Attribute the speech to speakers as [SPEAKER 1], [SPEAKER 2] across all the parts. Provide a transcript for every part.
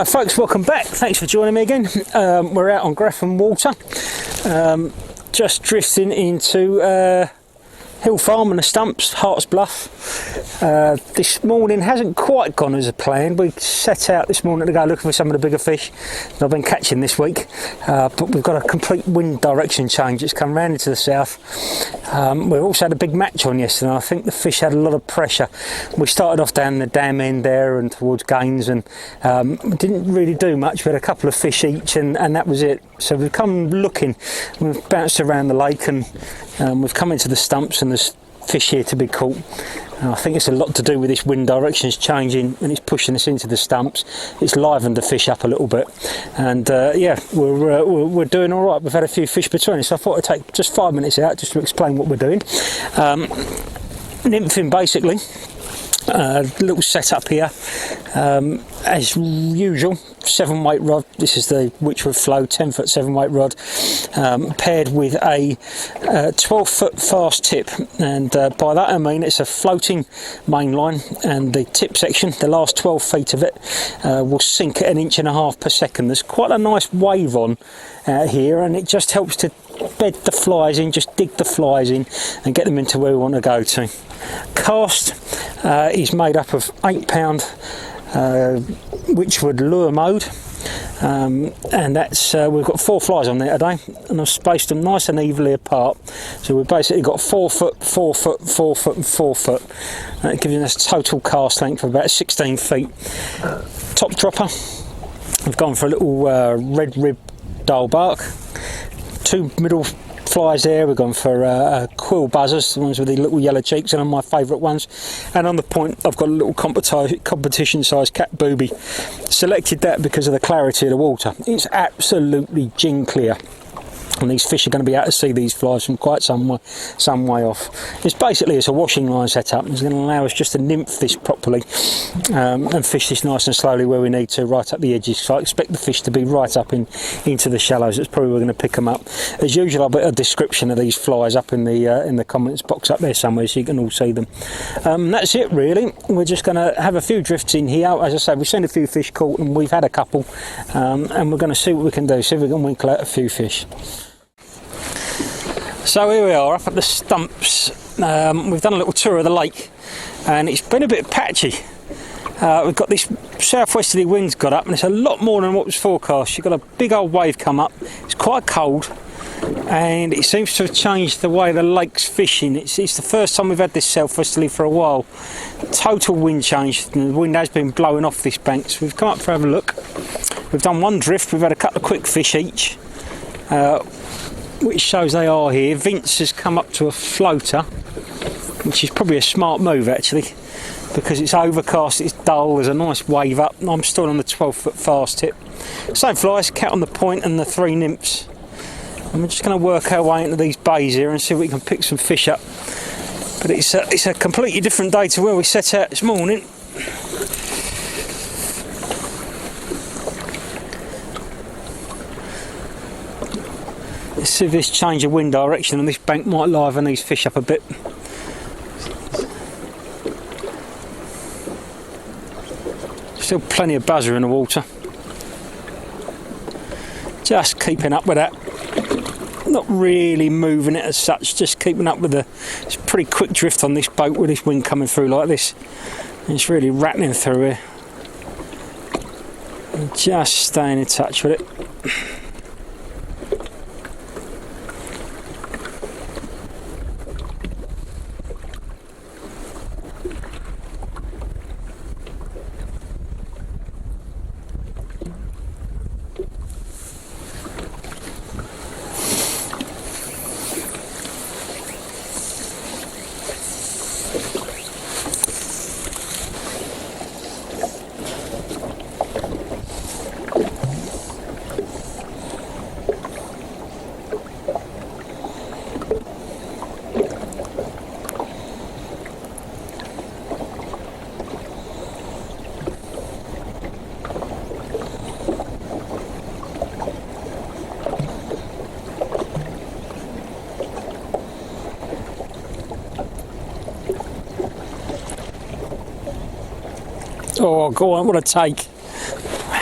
[SPEAKER 1] Hello folks, welcome back. Thanks for joining me again. We're out on Grafhams Water, just drifting into Hill Farm and the Stumps, Hart's Bluff. This morning hasn't quite gone as planned. We set out this morning to go looking for some of the bigger fish that I've been catching this week, but we've got a complete wind direction change. It's come round into the south. We also had a big match on yesterday. I think the fish had a lot of pressure. We started off down the dam end there and towards Gaines, and we didn't really do much. We had a couple of fish each, and that was it. So we've come looking. We've bounced around the lake, and we've come into the Stumps, and there's fish here to be caught. I think it's a lot to do with this wind directions changing, and it's pushing us into the Stumps. It's livened the fish up a little bit, and yeah, we're doing all right. We've had a few fish between us, so I thought I'd take just 5 minutes out just to explain what we're doing. Nymphing basically. Little setup here, as usual, 7-weight rod. This is the Witchwood Flow 10-foot 7-weight rod, paired with a 12-foot fast tip, and by that I mean it's a floating main line, and the tip section, the last 12 feet of it, will sink at 1.5 inches per second. There's quite a nice wave on here, and it just helps to bed the flies in, just dig the flies in and get them into where we want to go to. Cast is made up of 8-pound Witchwood lure mode, and that's we've got 4 flies on there today, and I've spaced them nice and evenly apart. So we've basically got 4 foot, 4 foot, 4 foot and 4 foot, and it gives us a total cast length of about 16 feet. Top dropper, we've gone for a little red rib dull bark. 2 middle flies there, we've gone for quill buzzers, the ones with the little yellow cheeks, and are my favourite ones. And on the point I've got a little competition sized cat booby. Selected that because of the clarity of the water. It's absolutely gin clear, and these fish are going to be able to see these flies from quite some way off. It's a washing line setup. It's going to allow us just to nymph this properly, and fish this nice and slowly where we need to, right up the edges. So I expect the fish to be right up into the shallows. That's probably where we're going to pick them up. As usual, I'll put a description of these flies up in the comments box up there somewhere, so you can all see them. That's it really. We're just going to have a few drifts in here. As I say, we've seen a few fish caught, and we've had a couple, and we're going to see what we can do, see if we can winkle out a few fish. So here we are up at the Stumps. We've done a little tour of the lake, and it's been a bit patchy. We've got this southwesterly wind's got up, and it's a lot more than what was forecast. You've got a big old wave come up. It's quite cold, and it seems to have changed the way the lake's fishing. It's the first time we've had this southwesterly for a while. Total wind change, and the wind has been blowing off this bank. So we've come up for have a look. We've done 1 drift. We've had a couple of quick fish each, which shows they are here. Vince has come up to a floater, which is probably a smart move actually, because it's overcast, it's dull, there's a nice wave up, and I'm still on the 12-foot fast tip. Same flies, cat on the point and the 3 nymphs. And we're just going to work our way into these bays here and see if we can pick some fish up. But it's a completely different day to where we set out this morning. Let's see if this change of wind direction on this bank might liven these fish up a bit. Still plenty of buzzer in the water. Just keeping up with that. Not really moving it as such, just keeping up with it's pretty quick drift on this boat with this wind coming through like this. And it's really rattling through here. And just staying in touch with it. Oh, go on, what a take.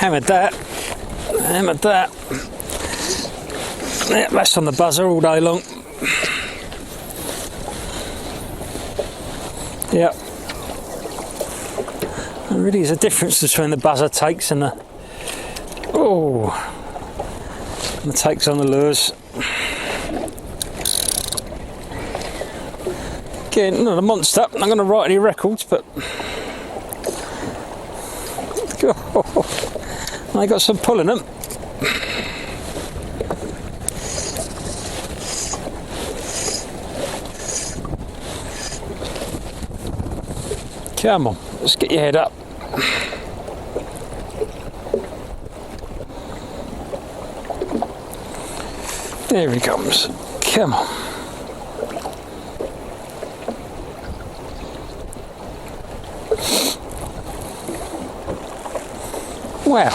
[SPEAKER 1] hammered that. Hammered that. Yeah, that's on the buzzer all day long. Yeah. There really is a difference between the buzzer takes and the takes on the lures. Again, not a monster. I'm not going to write any records, but they got some pull in them. Come on, let's get your head up. There he comes. Come on. Wow.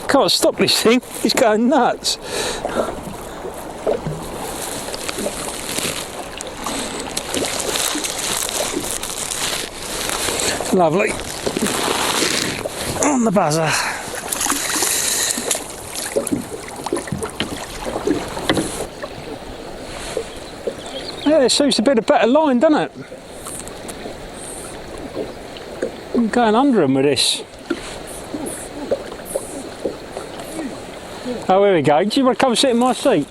[SPEAKER 1] Can't stop this thing. He's going nuts. Lovely. On the buzzer. Yeah, it suits a bit of better line, doesn't it? I'm going under him with this. Oh, here we go. Do you want to come sit in my seat?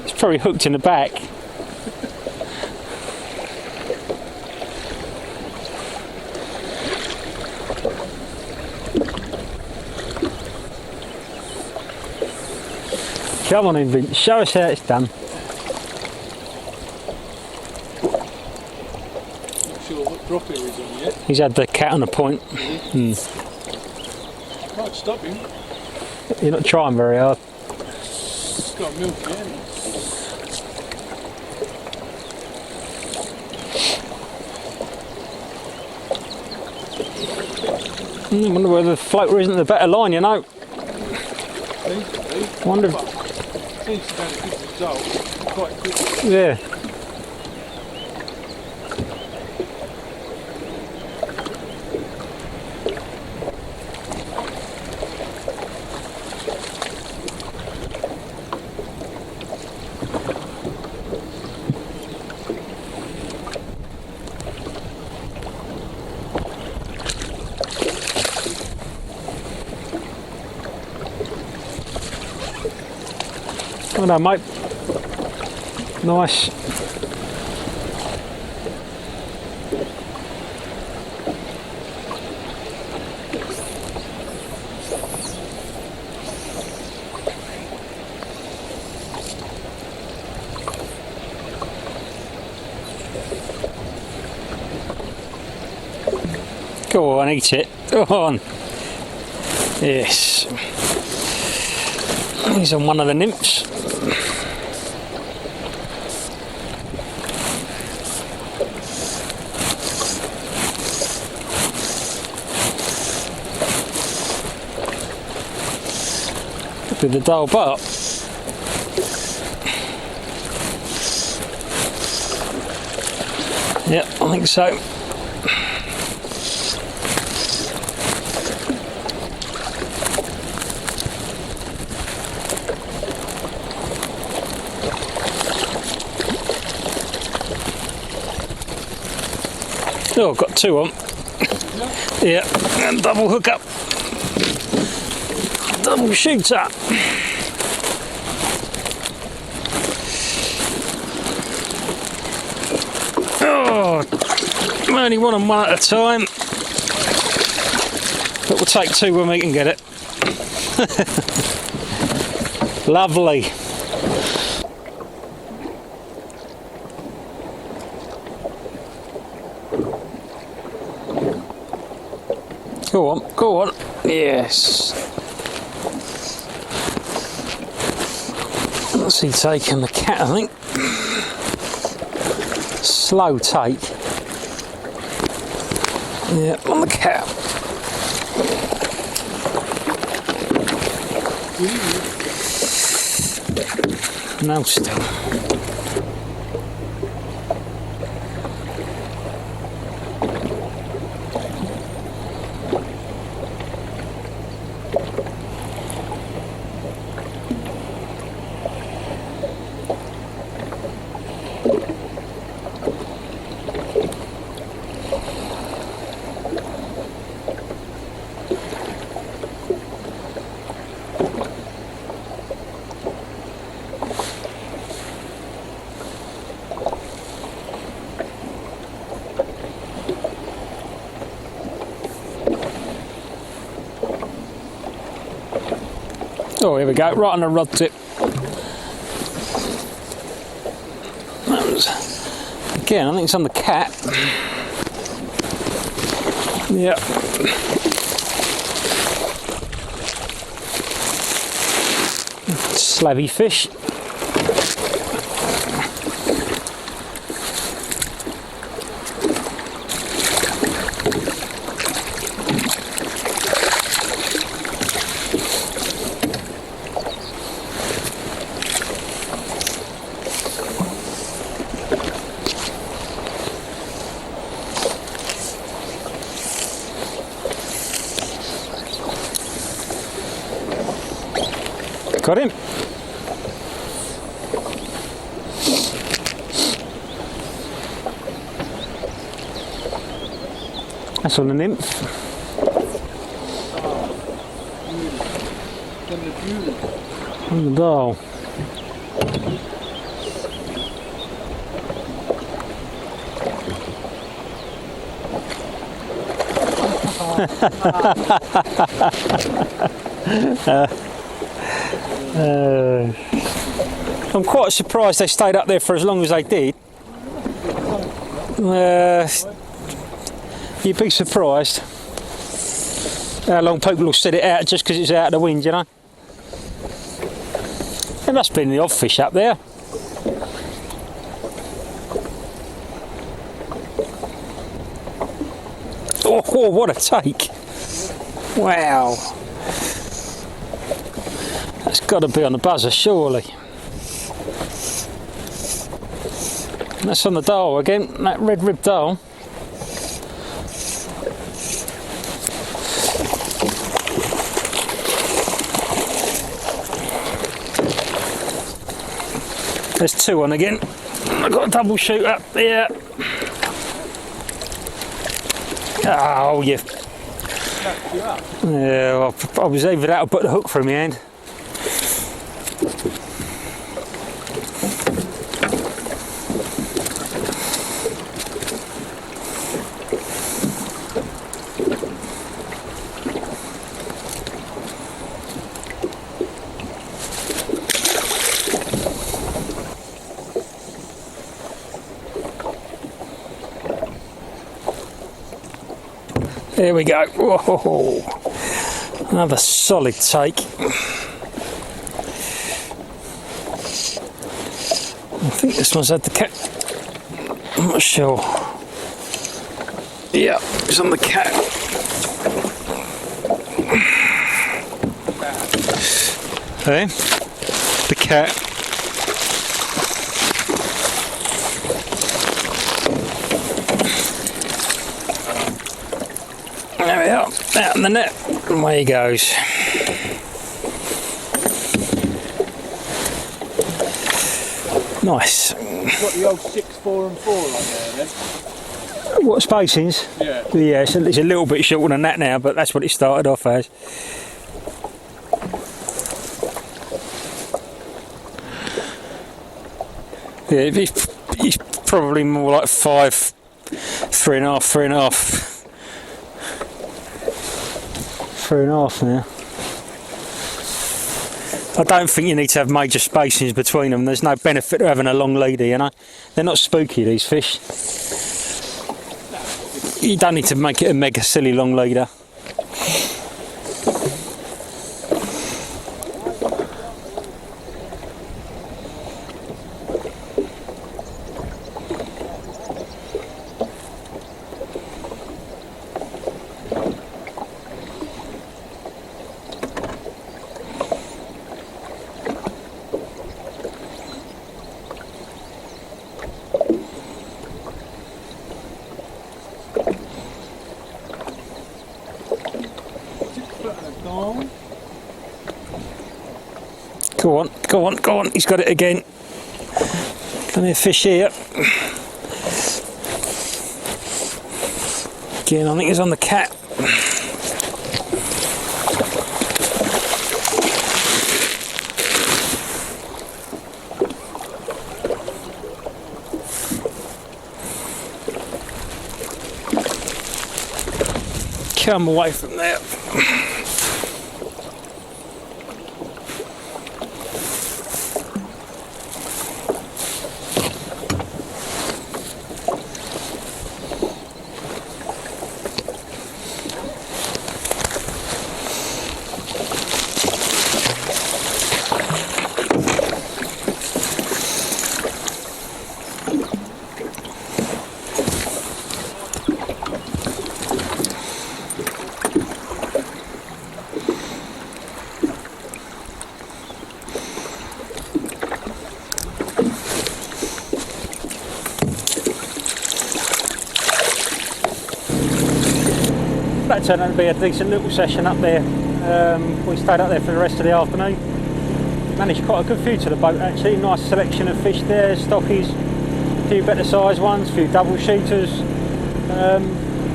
[SPEAKER 1] It's probably hooked in the back. Come on in, Vince. Show us how it's done.
[SPEAKER 2] Not sure what drop here he's on yet.
[SPEAKER 1] He's had the cat on a point.
[SPEAKER 2] Can't stop him.
[SPEAKER 1] You're not trying very hard.
[SPEAKER 2] He's got milk again.
[SPEAKER 1] I wonder whether the floater isn't the better line, you know. Wonder.
[SPEAKER 2] Seems to have a good result quite quickly.
[SPEAKER 1] Yeah. Oh no, mate. Nice. Go on, eat it. Go on. Yes. He's on one of the nymphs. With the dull butt. Yep, I think so. Oh, I've got two on. Yeah, and double hook up. Double shooter. Oh, I'm only one on one at a time. But we'll take two when we can get it. Lovely. Go on, go on. Yes. What's he taking? The cat, I think. Slow take. Yeah, on the cat. No still. Oh, here we go, right on the rod tip. That was, again, I think it's on the cat. Yeah. Slabby fish. Got him. That's on the nymph. On the dial. I'm quite surprised they stayed up there for as long as they did. You'd be surprised how long people will sit it out just because it's out of the wind, you know. There must have been the odd fish up there. Oh, what a take! Wow. That's got to be on the buzzer, surely. And that's on the dial again, that red rib dial. There's two on again. I've got a double shoot up there. Oh, yeah. Yeah, well, I was either that or put the hook through my hand. There we go. Whoa. Another solid take. I think this one's had the cat. I'm not sure. Yeah, it's on the cat. Hey, the cat. There we are, out in the net, and away he goes. Nice.
[SPEAKER 2] Got the old 6, 4 and 4 on there then?
[SPEAKER 1] What spacings?
[SPEAKER 2] Yeah.
[SPEAKER 1] Yeah, it's a little bit shorter than that now, but that's what it started off as. Yeah, he's probably more like 5, 3.5, 3.5. 3.5 now. I don't think you need to have major spacings between them. There's no benefit of having a long leader, you know. They're not spooky, these fish. You don't need to make it a mega silly long leader. Go on, go on, go on. He's got it again. Plenty of fish here. Again, I think he's on the cat. Come away from there. turned out to be a decent little session up there. We stayed up there for the rest of the afternoon. Managed quite a good few to the boat actually. Nice selection of fish there, stockies, a few better sized ones, a few double shooters.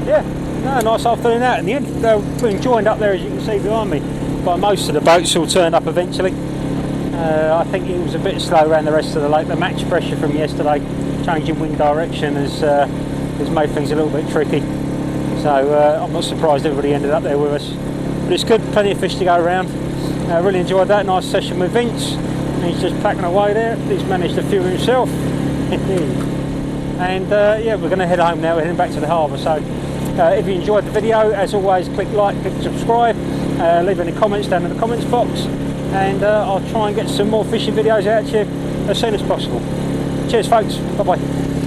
[SPEAKER 1] Yeah, no, nice afternoon out. In the end, being joined up there, as you can see behind me, by most of the boats all turned up eventually. I think it was a bit slow around the rest of the lake. The match pressure from yesterday, changing wind direction, has made things a little bit tricky. So I'm not surprised everybody ended up there with us. But it's good, plenty of fish to go around. Really enjoyed that, nice session with Vince. He's just packing away there. He's managed a few himself. And yeah, we're going to head home now. We're heading back to the harbour. So if you enjoyed the video, as always, click like, click subscribe, leave any comments down in the comments box, and I'll try and get some more fishing videos out to you as soon as possible. Cheers folks, bye bye.